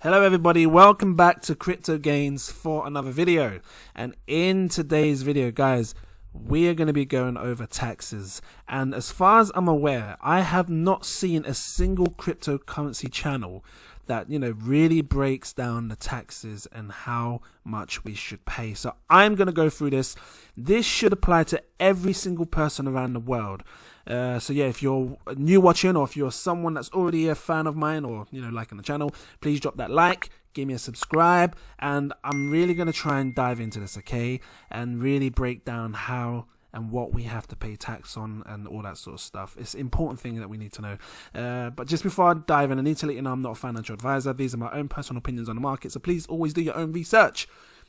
Hello everybody, welcome back to Cryptogains for another video. And in today's video, guys, we are going to be going over taxes. And as far as I'm aware, I have not seen a single cryptocurrency channel that, really breaks down the taxes and how much we should pay. So I'm going to go through this. This should apply to every single person around the world. So yeah, if you're new watching, or if you're someone that's already a fan of mine, or liking the channel, please drop that like, give me a subscribe, and I'm really going to try and dive into this, okay, and really break down how and what we have to pay tax on and all that sort of stuff. It's an important thing that we need to know. But just before I dive in, I need to let you know I'm not a financial advisor. These are my own personal opinions on the market, so please always do your own research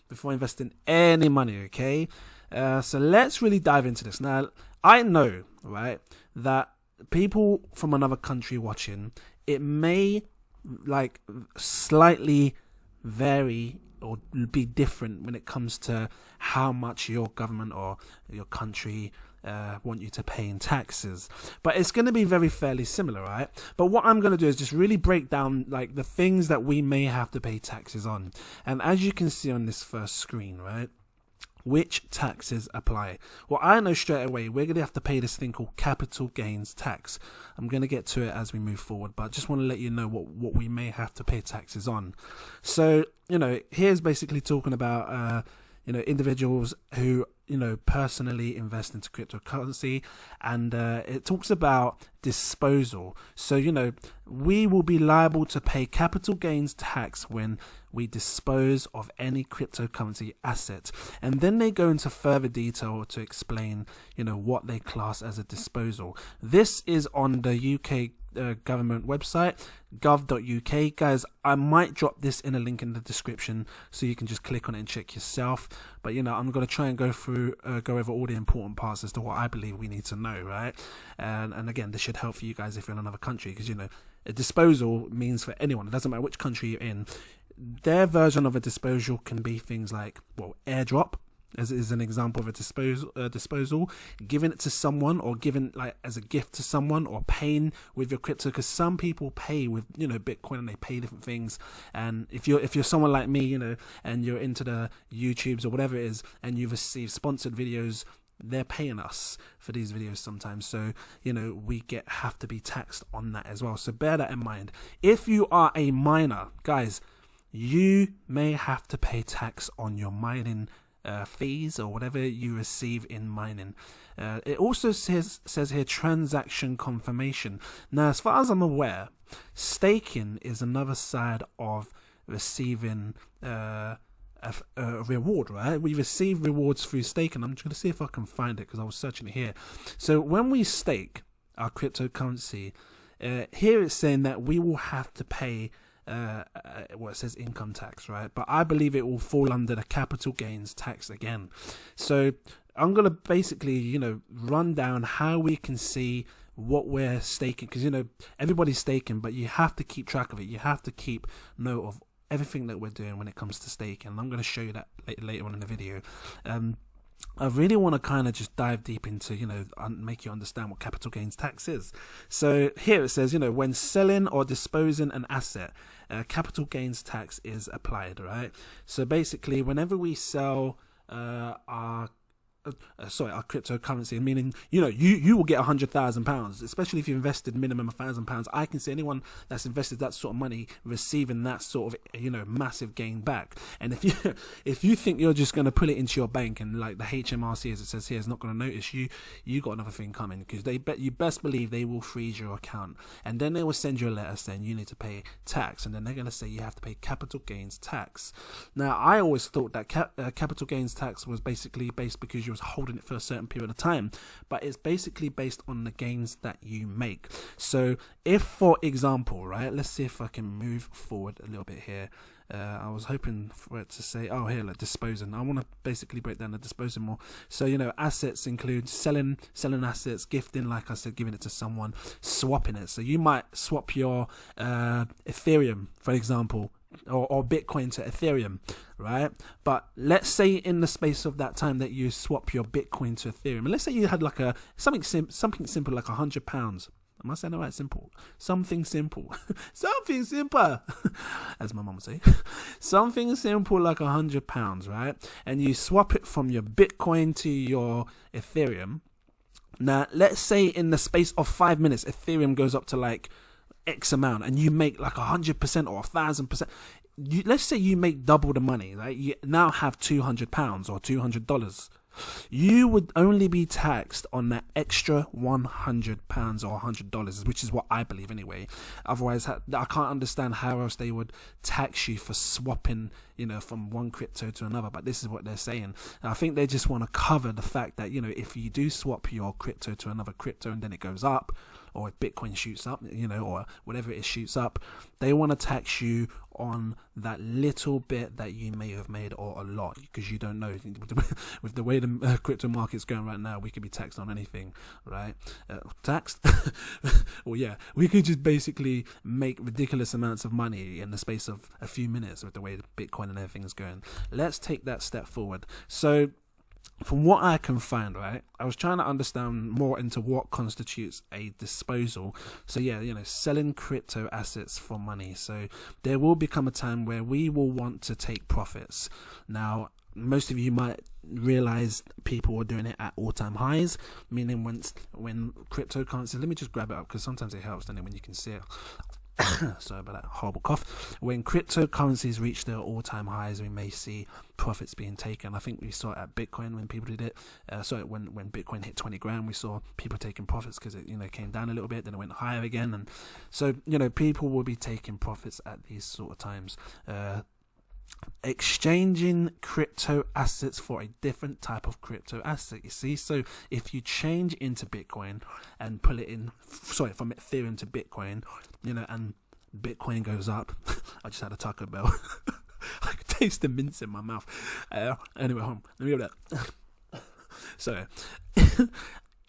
before investing any money, okay? So let's really dive into this. Now, I know, right, that people from another country watching, it may slightly vary or be different when it comes to how much your government or your country want you to pay in taxes, but it's going to be fairly similar, right? But what I'm going to do is just really break down the things that we may have to pay taxes on. And as you can see on this first screen, right, which taxes apply? Well, I know straight away we're going to have to pay this thing called capital gains tax. I'm going to get to it as we move forward, but I just want to let you know what we may have to pay taxes on. So, here's basically talking about, individuals who, personally invest into cryptocurrency, and it talks about disposal. So, we will be liable to pay capital gains tax when we dispose of any cryptocurrency asset. And then they go into further detail to explain, what they class as a disposal. This is on the UK government website, gov.uk. Guys, I might drop this in a link in the description so you can just click on it and check yourself. But I'm going to try and go over all the important parts as to what I believe we need to know, right? And again, this should help for you guys if you're in another country, because a disposal means for anyone. It doesn't matter which country you're in. Their version of a disposal can be things like, airdrop, as is an example of a disposal, giving it to someone, or giving as a gift to someone, or paying with your crypto, because some people pay with Bitcoin, and they pay different things. And if you're someone like me, and you're into the YouTubes or whatever it is, and you receive sponsored videos, they're paying us for these videos sometimes. So we have to be taxed on that as well. So bear that in mind. If you are a miner, guys, you may have to pay tax on your mining fees or whatever you receive in mining. It also says here transaction confirmation. Now, as far as I'm aware, staking is another side of receiving a reward, right? We receive rewards through staking. I'm just going to see if I can find it, because I was searching it here. So when we stake our cryptocurrency, here it's saying that we will have to pay it says income tax, right? But I believe it will fall under the capital gains tax again. So I'm going to basically, run down how we can see what we're staking, because, everybody's staking, but you have to keep track of it. You have to keep note of everything that we're doing when it comes to staking. And I'm going to show you that later on in the video. I really want to kind of just dive deep into, make you understand what capital gains tax is. So here it says, when selling or disposing an asset, capital gains tax is applied, right? So basically, whenever we sell our cryptocurrency, meaning you will get £100,000, especially if you invested minimum £1,000. I can see anyone that's invested that sort of money receiving that sort of massive gain back. And if you think you're just going to put it into your bank, and the HMRC, as it says here, is not going to notice you got another thing coming, because you best believe they will freeze your account, and then they will send you a letter saying you need to pay tax, and then they're going to say you have to pay capital gains tax. Now, I always thought that capital gains tax was basically based because you was holding it for a certain period of time, but it's basically based on the gains that you make. So if, for example, right, let's see if I can move forward a little bit here. I was hoping for it to say, disposing. I want to basically break down the disposing more. So, assets include selling assets, gifting, like I said, giving it to someone, swapping it. So you might swap your Ethereum, for example, or Bitcoin to Ethereum, right? But let's say in the space of that time that you swap your Bitcoin to Ethereum, and let's say you had something simple like £100, Am I saying it right? Simple. Something simple. Something simple. As my mum would say. Something simple like £100, right? And you swap it from your Bitcoin to your Ethereum. Now, let's say in the space of 5 minutes, Ethereum goes up to like X amount and you make like 100% or 1,000%. Let's say you make double the money, right? You now have £200 or $200. You would only be taxed on that extra £100 or $100, which is what I believe anyway. Otherwise, I can't understand how else they would tax you for swapping, from one crypto to another. But this is what they're saying. And I think they just want to cover the fact that, if you do swap your crypto to another crypto and then it goes up, or if Bitcoin shoots up, or whatever it is shoots up, they want to tax you on that little bit that you may have made, or a lot, because you don't know. With the way the crypto market's going right now, we could be taxed on anything, right? Taxed? Well, yeah, we could just basically make ridiculous amounts of money in the space of a few minutes with the way the Bitcoin and everything is going. Let's take that step forward. So, from what I can find, right, I was trying to understand more into what constitutes a disposal. So yeah, selling crypto assets for money. So there will become a time where we will want to take profits. Now, most of you might realize people are doing it at all-time highs, meaning when cryptocurrency, let me just grab it up because sometimes it helps, when you can see it. Sorry about that horrible cough. When cryptocurrencies reach their all-time highs, we may see profits being taken. I think we saw it at Bitcoin when people did it. When Bitcoin hit 20 grand, we saw people taking profits because it came down a little bit, then it went higher again, and so people will be taking profits at these sort of times. Exchanging crypto assets for a different type of crypto asset, you see. So if you change into Bitcoin and pull it in, from Ethereum to Bitcoin, and Bitcoin goes up. I just had a Taco Bell. I could taste the mince in my mouth. Anyway, hold on. Let me go that. So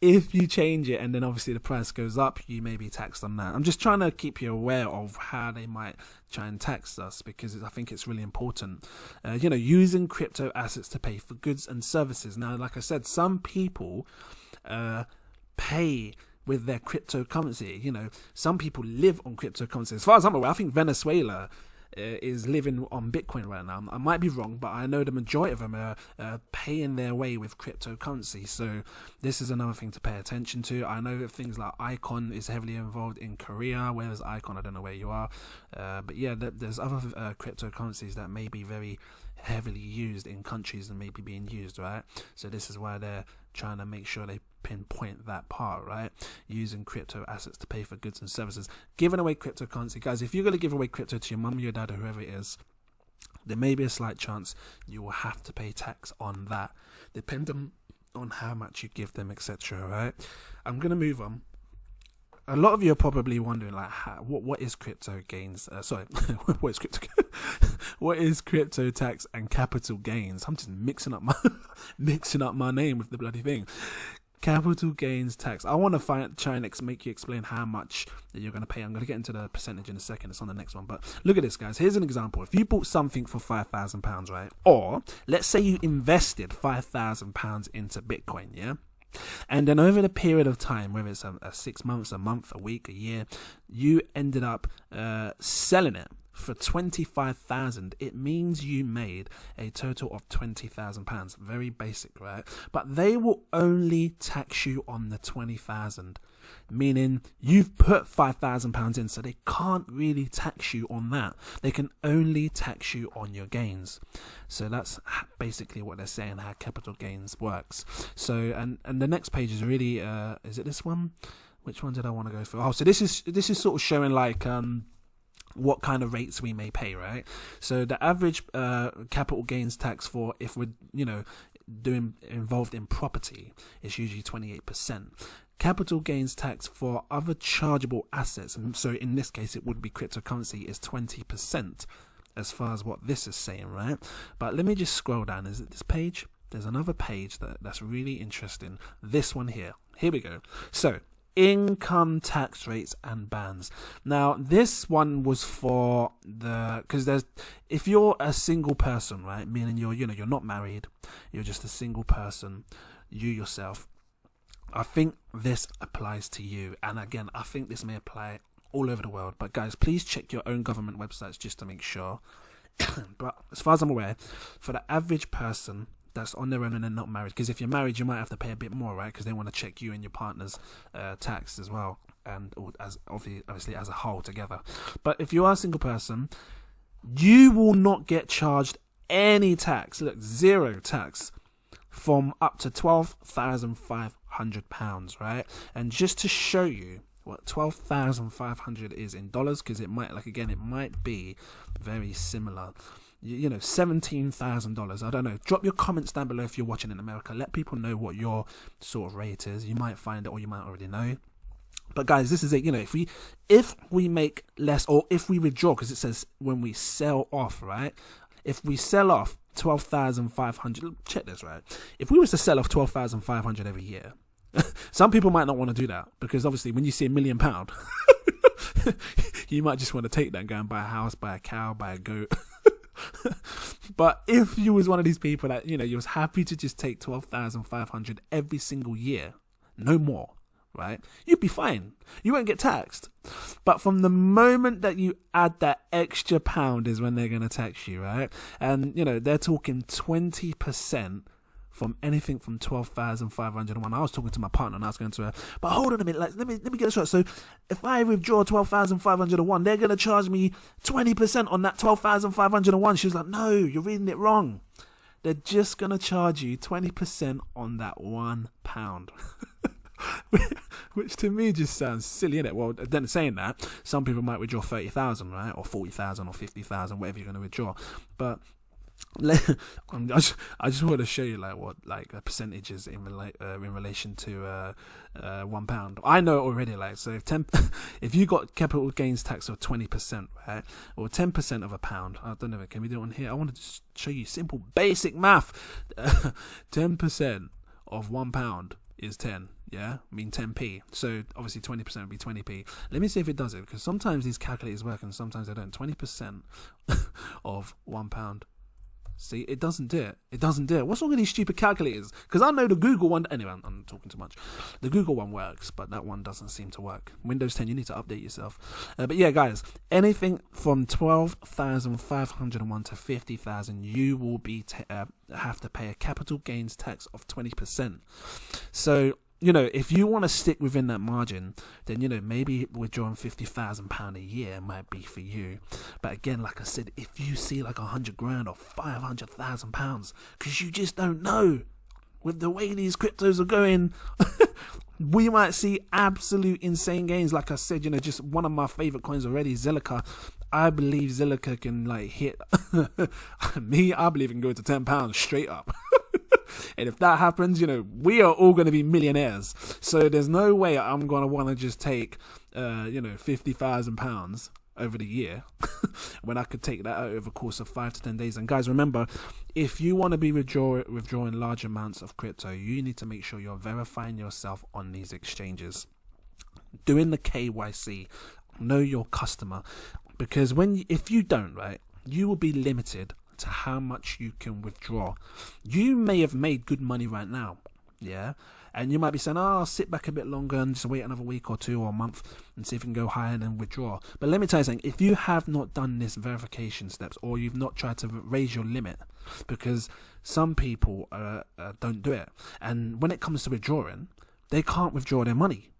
if you change it and then obviously the price goes up, you may be taxed on that. I'm just trying to keep you aware of how they might try and tax us, because I think it's really important. Using crypto assets to pay for goods and services. Now, like I said, some people pay with their cryptocurrency. Some people live on cryptocurrency. As far as I'm aware, I think Venezuela is living on Bitcoin right now. I might be wrong, but I know the majority of them are paying their way with cryptocurrency. So this is another thing to pay attention to. I know that things like Icon is heavily involved in Korea. Whereas Icon, I don't know where you are, but yeah, there's other cryptocurrencies that may be very heavily used in countries and maybe being used, right? So this is why they're trying to make sure they pinpoint that part, right? Using crypto assets to pay for goods and services. Giving away cryptocurrency, guys, if you're going to give away crypto to your mum, your dad, or whoever it is, there may be a slight chance you will have to pay tax on that, depending on how much you give them, etc., right? I'm going to move on. A lot of you are probably wondering, like, what is crypto gains? What is crypto? What is crypto tax and capital gains? I'm just mixing up my name with the bloody thing. Capital gains tax. I want to try and make you explain how much that you're going to pay. I'm going to get into the percentage in a second. It's on the next one. But look at this, guys. Here's an example. If you bought something for £5,000, right? Or let's say you invested £5,000 into Bitcoin, yeah? And then over the period of time, whether it's a 6 months, a month, a week, a year, you ended up selling it for 25,000. It means you made a total of £20,000. Very basic, right? But they will only tax you on the 20,000, meaning you've put £5,000 in, so they can't really tax you on that. They can only tax you on your gains. So that's basically what they're saying, how capital gains works. So and the next page is really is it this one? Which one did I want to go for? Oh, so this is sort of showing like what kind of rates we may pay, right? So the average capital gains tax for, if we're involved in property, is usually 28%. Capital gains tax for other chargeable assets, and so in this case it would be cryptocurrency, is 20%, as far as what this is saying, right? But let me just scroll down. Is it this page? There's another page that's really interesting. This one here. Here we go. So income tax rates and bans. Now this one was for because if you're a single person, right, meaning you're not married, you're just a single person, you yourself, I think this applies to you. And again, I think this may apply all over the world. But guys, please check your own government websites just to make sure. But as far as I'm aware, for the average person that's on their own and they're not married, because if you're married, you might have to pay a bit more, right? Because they want to check you and your partner's tax as well, and as obviously as a whole together. But if you are a single person, you will not get charged any tax. Look, zero tax from up to £12,500, right? And just to show you what 12,500 is in dollars, because it might, like, again, it might be very similar. You know, $17,000. I don't know. Drop your comments down below if you're watching in America. Let people know what your sort of rate is. You might find it, or you might already know. But guys, this is it. You know, if we make less, or if we withdraw, because it says when we sell off, right? If we sell off 12,500, check this, right? If we was to sell off 12,500 every year, some people might not want to do that, because obviously when you see £1 million, you might just want to take that and go and buy a house, buy a cow, buy a goat. But if you was one of these people that, you know, you was happy to just take 12,500 every single year, no more, right? You'd be fine. You won't get taxed. But from the moment that you add that extra pound is when they're going to tax you, right? And, you know, they're talking 20% from anything from 12,501. I was talking to my partner and I was going to her, but hold on a minute, like, let me get this right. So if I withdraw 12,501, they're going to charge me 20% on that 12,501. She was like, no, you're reading it wrong. They're just going to charge you 20% on that £1. Which to me just sounds silly, innit? Well, then saying that, some people might withdraw 30,000, right? Or 40,000 or 50,000, whatever you're going to withdraw. But I just want to show you like what like percentages in relation to £1. I know already, like, so if you got capital gains tax of 20%, right, or 10% of £1, I don't know, can we do it on here? I want to just show you simple basic math. 10% of £1 is 10, yeah, I mean 10p. So obviously 20% would be 20p. Let me see if it does it, because sometimes these calculators work and sometimes they don't. 20% of £1. See, it doesn't do it. It doesn't do it. What's wrong with these stupid calculators? Because I know the Google one... Anyway, I'm talking too much. The Google one works, but that one doesn't seem to work. Windows 10, you need to update yourself. But yeah, guys, anything from 12,501 to 50,000, you will be have to pay a capital gains tax of 20%. So, you know, if you want to stick within that margin, then, you know, maybe withdrawing £50,000 a year might be for you. But again, like I said, if you see like $100,000 or £500,000, because you just don't know, with the way these cryptos are going, we might see absolute insane gains. Like I said, you know, just one of my favorite coins already, Zilliqa. I believe Zilliqa can like hit me. I believe it can go to £10 straight up. And if that happens, you know, we are all going to be millionaires. So there's no way I'm going to want to just take, you know, £50,000 over the year when I could take that out over the course of 5 to 10 days. And guys, remember, if you want to be withdrawing large amounts of crypto, you need to make sure you're verifying yourself on these exchanges. Doing the KYC, know your customer. Because if you don't, right, you will be limited to how much you can withdraw. You may have made good money right now, yeah, and you might be saying, oh, I'll sit back a bit longer and just wait another week or two or a month and see if you can go higher and then withdraw. But let me tell you something, if you have not done this verification steps, or you've not tried to raise your limit, because some people don't do it, and when it comes to withdrawing, they can't withdraw their money.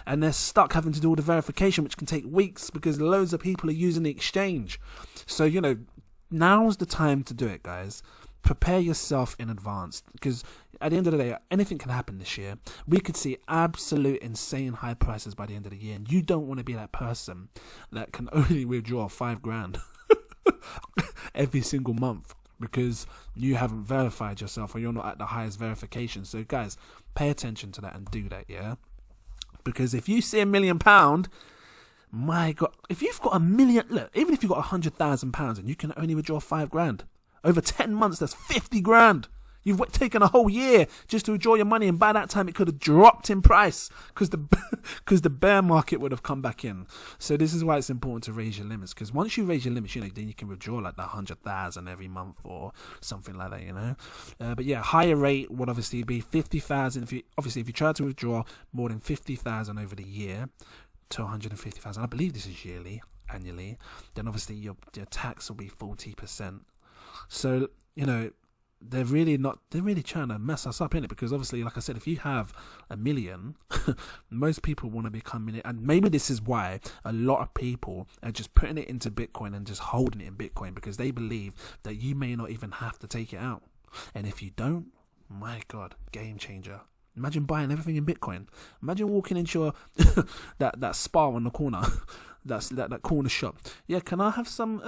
And they're stuck having to do all the verification, which can take weeks because loads of people are using the exchange. So, you know, now's the time to do it, guys. Prepare yourself in advance, because at the end of the day, anything can happen this year. We could see absolute insane high prices by the end of the year, and you don't want to be that person that can only withdraw $5,000 every single month because you haven't verified yourself or you're not at the highest verification. So guys, pay attention to that and do that, yeah? Because if you see £1 million, my God, if you've got £1 million, look, even if you've got £100,000 and you can only withdraw £5,000 over 10 months, that's 50 grand. You've taken a whole year just to withdraw your money, and by that time it could have dropped in price because the bear market would have come back in. So this is why it's important to raise your limits, because once you raise your limits, then you can withdraw like the 100,000 every month or something like that, But yeah, higher rate would obviously be 50,000. If you try to withdraw more than 50,000 over the year to 150,000, I believe this is annually, then obviously your tax will be 40%. So they're really trying to mess us up, innit? Because obviously, like I said, if you have $1 million, most people want to become millionaire, and maybe this is why a lot of people are just putting it into Bitcoin and just holding it in Bitcoin, because they believe that you may not even have to take it out, and if you don't, my God, game changer. Imagine buying everything in Bitcoin. Imagine walking into your that spa on the corner, that corner shop. Yeah, can I have some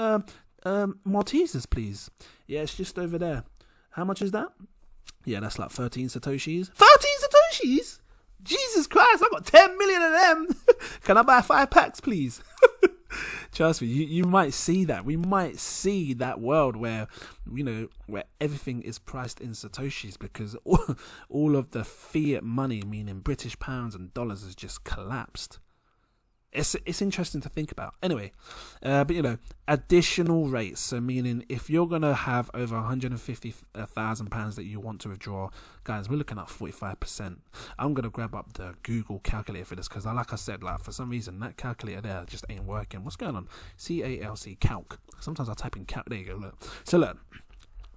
Maltesers, please? Yeah, it's just over there. How much is that? Yeah, that's like 13 Satoshis. 13 Satoshis? Jesus Christ, I've got 10 million of them. Can I buy 5 packs, please? Trust me, you might see that. We might see that world where, where everything is priced in Satoshis, because all of the fiat money, meaning British pounds and dollars, has just collapsed. It's interesting to think about. Anyway, but additional rates. So meaning if you're going to have over £150,000 that you want to withdraw, guys, we're looking at 45%. I'm going to grab up the Google calculator for this, because like I said, for some reason, that calculator there just ain't working. What's going on? CALC, calc. Sometimes I type in calc. There you go, look. So look,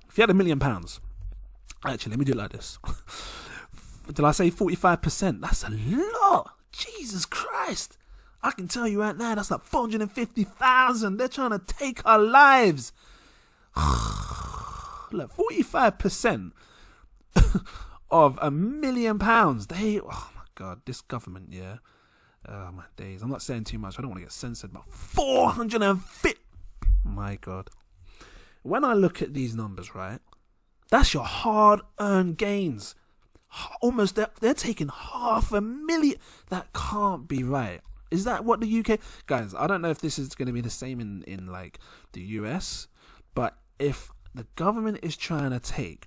if you had £1 million, actually, let me do it like this. Did I say 45%? That's a lot. Jesus Christ. I can tell you right now, that's like 450,000. They're trying to take our lives. Look, 45% of £1 million. Oh my God, this government, yeah. Oh my days. I'm not saying too much. I don't want to get censored, but 450. My God. When I look at these numbers, right, that's your hard-earned gains. Almost, they're taking $500,000. That can't be right. Is that what the UK... Guys, I don't know if this is going to be the same in like the US, but if the government is trying to take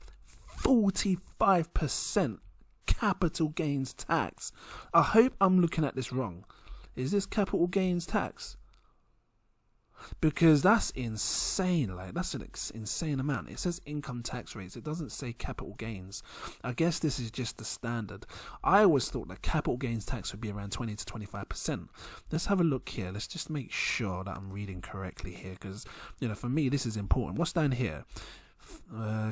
45% capital gains tax, I hope I'm looking at this wrong. Is this capital gains tax? Because that's insane. That's an insane amount. It says income tax rates. It doesn't say capital gains. I guess this is just the standard. I always thought that capital gains tax would be around 20 to 25%. Let's have a look here. Let's just make sure that I'm reading correctly here, because for me this is important. What's down here?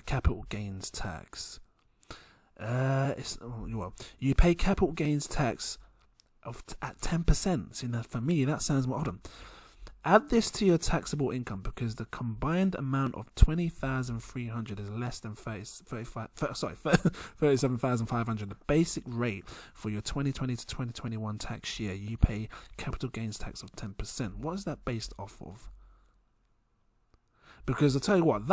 Capital gains tax. You pay capital gains tax at 10%. See, now for me that sounds more. Hold on. Add this to your taxable income, because the combined amount of 20,300 is less than 37,500. The basic rate for your 2020 to 2021 tax year, you pay capital gains tax of 10%. What is that based off of? Because I'll tell you what,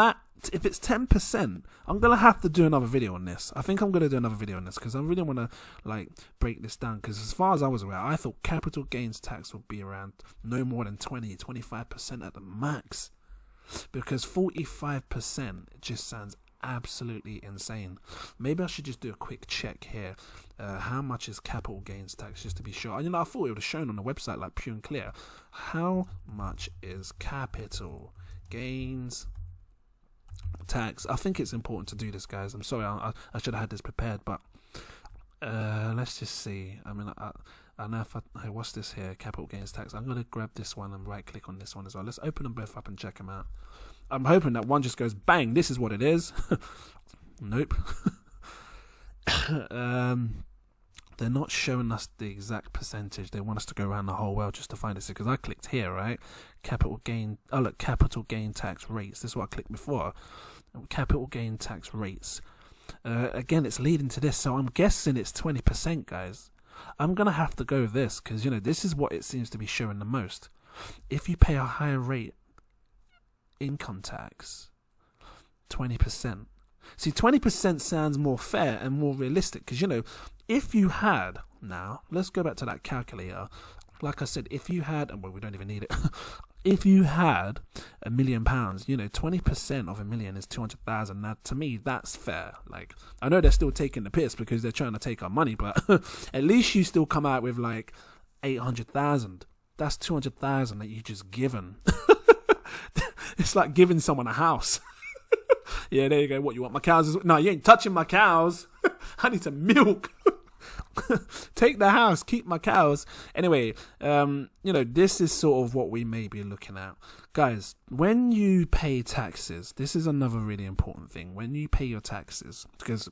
if it's 10%, I'm going to have to do another video on this. I think I'm going to do another video on this, because I really want to break this down. Because as far as I was aware, I thought capital gains tax would be around no more than 20-25% at the max. Because 45% just sounds absolutely insane. Maybe I should just do a quick check here. How much is capital gains tax, just to be sure? I thought it would have shown on the website like pure and clear. How much is capital gains tax? I think it's important to do this, guys. I'm sorry, I should have had this prepared, but let's just see. I know hey, what's this here? Capital gains tax. I'm going to grab this one and right click on this one as well. Let's open them both up and check them out. I'm hoping that one just goes bang, this is what it is. Nope. They're not showing us the exact percentage. They want us to go around the whole world just to find this, because I clicked here, right? Capital gain. Oh, look, capital gain tax rates. This is what I clicked before. Capital gain tax rates. Again, it's leading to this, so I'm guessing it's 20%, guys. I'm gonna have to go with this, because this is what it seems to be showing the most. If you pay a higher rate income tax, 20%. See, 20% sounds more fair and more realistic, because if you had, now let's go back to that calculator. Like I said, if you had, well, we don't even need it. if you had £1 million, 20% of £1 million is 200,000. Now, to me, that's fair. Like, I know they're still taking the piss because they're trying to take our money, but at least you still come out with like 800,000. That's 200,000 that you just given. It's like giving someone a house. Yeah, there you go. What, you want my cows? No, you ain't touching my cows. I need some milk. Take the house, keep my cows. Anyway, this is sort of what we may be looking at. Guys, when you pay taxes, this is another really important thing. When you pay your taxes, because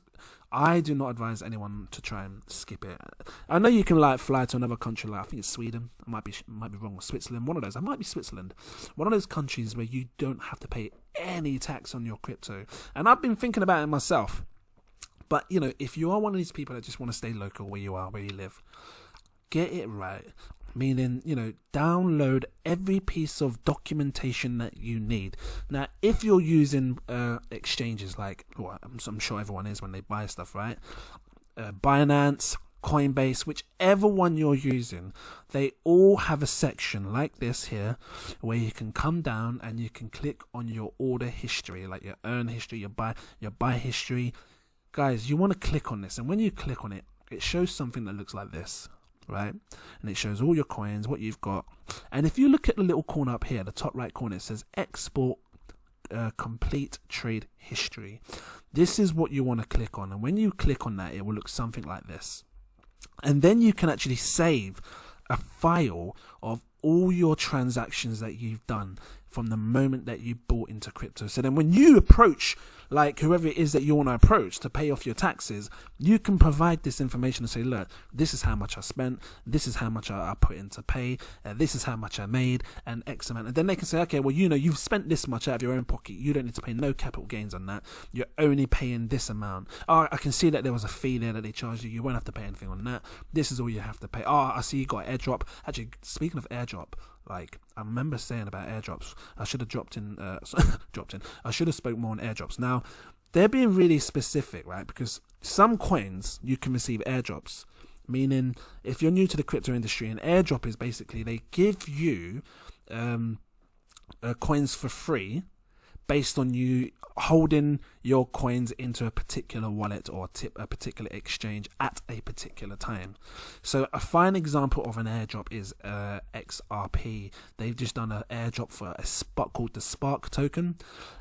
I do not advise anyone to try and skip it. I know you can like fly to another country, like I think it's Sweden. I might be wrong, with Switzerland. One of those. I might be Switzerland. One of those countries where you don't have to pay any tax on your crypto. And I've been thinking about it myself. But, if you are one of these people that just want to stay local where you are, where you live, get it right. Meaning, download every piece of documentation that you need. Now, if you're using exchanges like, well, I'm sure everyone is when they buy stuff, right? Binance, Coinbase, whichever one you're using, they all have a section like this here where you can come down and you can click on your order history, like your earn history, your buy history. Guys, you want to click on this, and when you click on it, it shows something that looks like this, right? And it shows all your coins, what you've got. And if you look at the little corner up here, the top right corner, it says export complete trade history. This is what you want to click on, and when you click on that, it will look something like this. And then you can actually save a file of all your transactions that you've done from the moment that you bought into crypto. So then when you approach, like whoever it is that you want to approach to pay off your taxes, you can provide this information and say, look, this is how much I spent, this is how much I put in to pay, this is how much I made, and X amount. And then they can say, okay, well, you've spent this much out of your own pocket. You don't need to pay no capital gains on that. You're only paying this amount. Oh, I can see that there was a fee there that they charged you. You won't have to pay anything on that. This is all you have to pay. Oh, I see you got airdrop. Actually, speaking of airdrop, like I remember saying about airdrops, I should have I should have spoke more on airdrops. Now, they're being really specific, right? Because some coins you can receive airdrops, meaning if you're new to the crypto industry, an airdrop is basically they give you coins for free based on you holding your coins into a particular wallet or a particular exchange at a particular time. So a fine example of an airdrop is XRP. They've just done an airdrop for a spot called the Spark token,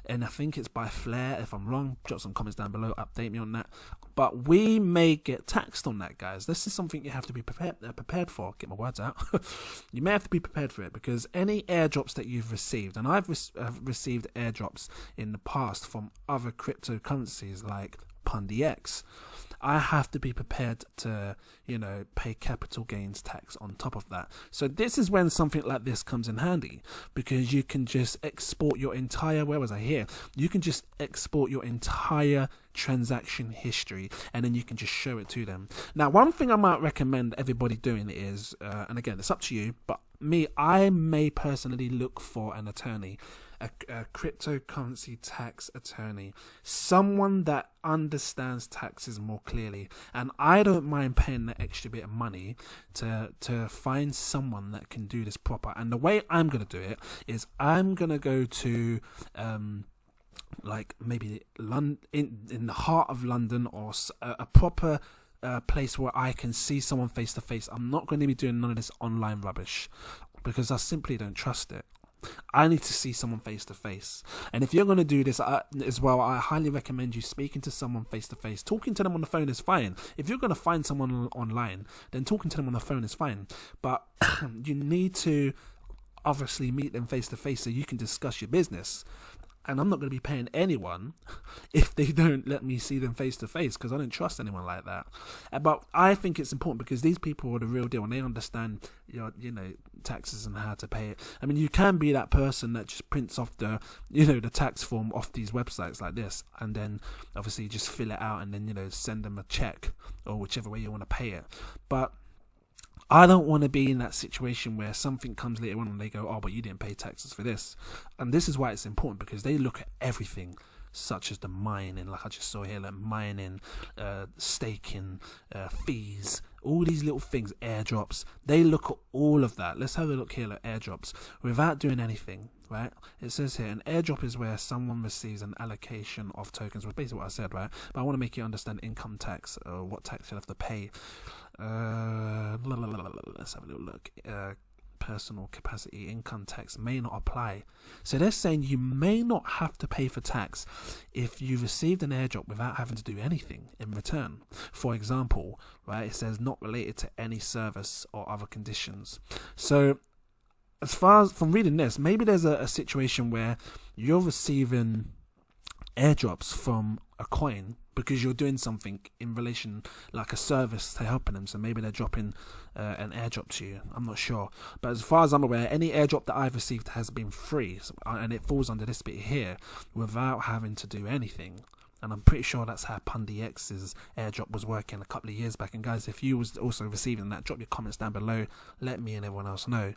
and I think it's by Flare. If I'm wrong, drop some comments down below, update me on that. But we may get taxed on that, guys. This is something you have to be prepared for. Get my words out. You may have to be prepared for it, because any airdrops that you've received, and I've received airdrops in the past from other cryptocurrencies like PundyX, I have to be prepared to, pay capital gains tax on top of that. So this is when something like this comes in handy, because you can just export your entire, you can just export your entire transaction history, and then you can just show it to them. Now, one thing I might recommend everybody doing is, and again, it's up to you, but I may personally look for an attorney, a cryptocurrency tax attorney, someone that understands taxes more clearly. And I don't mind paying that extra bit of money to find someone that can do this proper. And the way I'm going to do it is I'm going to go to like maybe London, in the heart of London, or a proper place where I can see someone face to face. I'm not going to be doing none of this online rubbish, because I simply don't trust it. I need to see someone face to face. And if you're going to do this as well, I highly recommend you speaking to someone face to face. Talking to them on the phone is fine. If you're going to find someone online, then talking to them on the phone is fine. But you need to obviously meet them face to face so you can discuss your business. And I'm not going to be paying anyone if they don't let me see them face to face, because I don't trust anyone like that. But I think it's important, because these people are the real deal and they understand taxes and how to pay it. I mean, you can be that person that just prints off the tax form off these websites like this, and then obviously just fill it out and then send them a check, or whichever way you want to pay it. But I don't want to be in that situation where something comes later on and they go, oh, but you didn't pay taxes for this. And this is why it's important, because they look at everything. such as the mining, like I just saw here, like mining, staking, fees, all these little things, airdrops. They look at all of that. Let's have a look here at airdrops without doing anything, right? It says here, an airdrop is where someone receives an allocation of tokens, which is basically what I said, right? But I want to make you understand income tax, what tax you'll have to pay. Let's have a little look. Personal capacity income tax may not apply. So they're saying you may not have to pay for tax if you received an airdrop without having to do anything in return. For example, right, it says not related to any service or other conditions. So as far as from reading this, maybe there's a situation where you're receiving airdrops from a coin because you're doing something in relation, like a service to helping them. So maybe they're dropping an airdrop to you. I'm not sure. But as far as I'm aware, any airdrop that I've received has been free. And it falls under this bit here without having to do anything. And I'm pretty sure that's how Pundy X's airdrop was working a couple of years back. And guys, if you was also receiving that, drop your comments down below. Let me and everyone else know.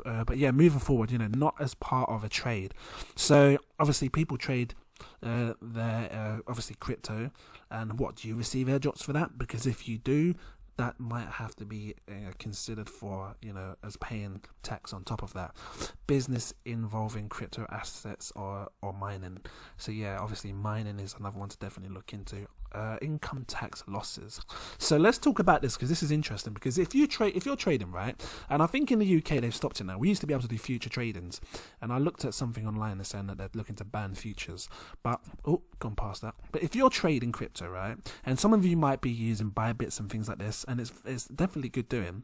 But yeah, moving forward, not as part of a trade. So obviously people trade their obviously crypto, and what, do you receive airdrops for that? Because if you do, that might have to be considered for, as paying tax on top of that. Business involving crypto assets or mining. So yeah, obviously mining is another one to definitely look into. Income tax losses. So let's talk about this, because this is interesting. Because if you're trading, right, and I think in the UK they've stopped it now. We used to be able to do future tradings, and I looked at something online that's saying that they're looking to ban futures. But gone past that. But if you're trading crypto, right, and some of you might be using Bybits and things like this, and it's definitely good doing.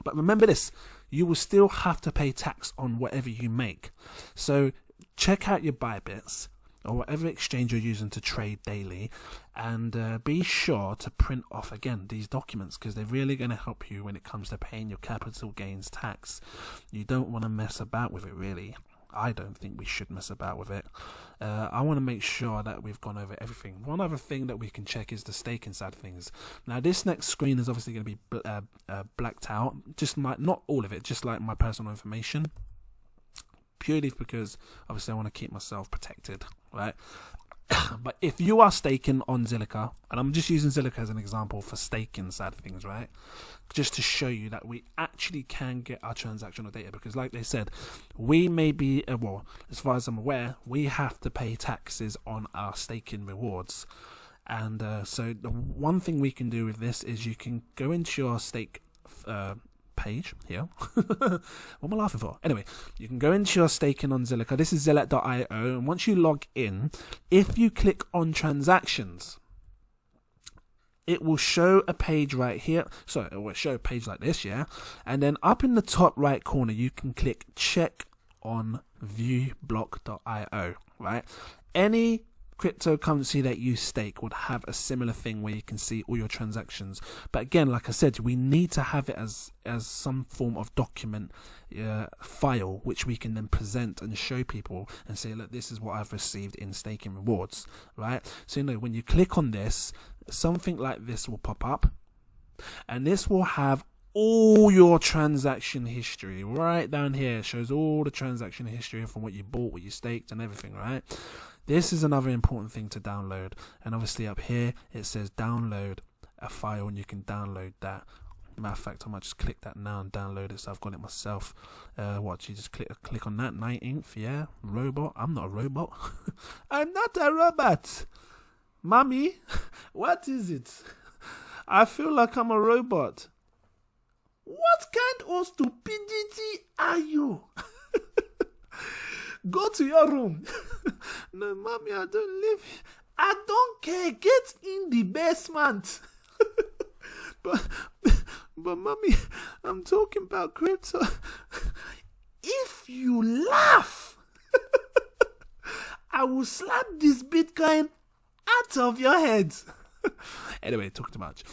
But remember this, you will still have to pay tax on whatever you make. So check out your Bybits or whatever exchange you're using to trade daily, and be sure to print off again these documents, because they're really going to help you when it comes to paying your capital gains tax. You don't want to mess about with it, really. I don't think we should mess about with it. I want to make sure that we've gone over everything. One other thing that we can check is the staking side of things. Now this next screen is obviously going to be blacked out, not all of it, just like my personal information, purely because obviously I want to keep myself protected, right? But if you are staking on Zilliqa, and I'm just using Zilliqa as an example for staking side of things, right, just to show you that we actually can get our transactional data, because like they said, we may be, well, as far as I'm aware, we have to pay taxes on our staking rewards. And so the one thing we can do with this is you can go into your stake page here. What am I laughing for? Anyway, you can go into your staking on Zilliqa. This is zealot.io, and once you log in, if you click on transactions, it will show a page right here. So it will show a page like this, yeah. And then up in the top right corner, you can click check on viewblock.io, right? Any cryptocurrency that you stake would have a similar thing where you can see all your transactions. But again, like I said, we need to have it as some form of document file, which we can then present and show people and say, look, this is what I've received in staking rewards, right? So when you click on this, something like this will pop up, and this will have all your transaction history right down here. It shows all the transaction history from what you bought, what you staked, and everything, right? This is another important thing to download. And obviously up here it says download a file, and you can download that. Matter of fact, I might just click that now and download it, so I've got it myself. You just click on that, 19th, yeah, robot. I'm not a robot. I'm not a robot. Mommy, what is it? I feel like I'm a robot. What kind of stupidity are you? Go to your room. No, mommy, I don't live here. I don't care. Get in the basement. but mommy, I'm talking about crypto. If you laugh, I will slap this Bitcoin out of your head. Anyway, talking too much.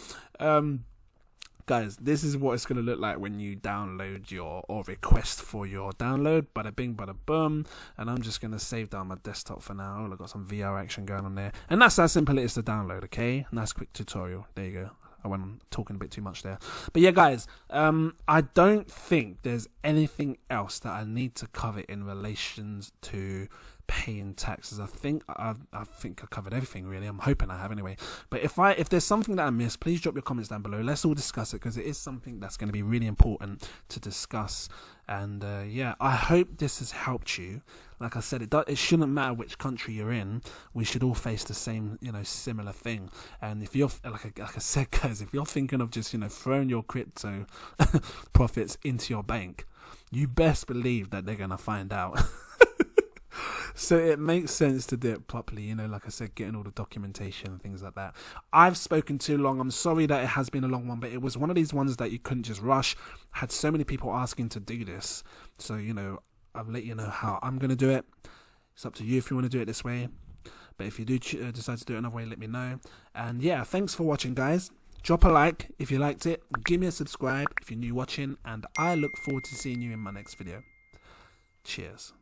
Guys, this is what it's going to look like when you download or request for your download. Bada bing, bada boom. And I'm just going to save down my desktop for now. I've got some VR action going on there. And that's how simple it is to download, okay? Nice quick tutorial. There you go. I went on talking a bit too much there. But yeah, guys, I don't think there's anything else that I need to cover in relation to paying taxes. I think I covered everything really. I'm hoping I have anyway. But if there's something that I missed, please drop your comments down below. Let's all discuss it, because it is something that's going to be really important to discuss. And yeah, I hope this has helped you. Like I said, it shouldn't matter which country you're in. We should all face the same, similar thing. And if you're like I said, guys, if you're thinking of just throwing your crypto profits into your bank, you best believe that they're gonna find out. So it makes sense to do it properly, like I said, getting all the documentation and things like that. I've spoken too long. I'm sorry that it has been a long one, but it was one of these ones that you couldn't just rush. I had so many people asking to do this. So, I've let you know how I'm going to do it. It's up to you if you want to do it this way. But if you do decide to do it another way, let me know. And yeah, thanks for watching, guys. Drop a like if you liked it. Give me a subscribe if you're new watching. And I look forward to seeing you in my next video. Cheers.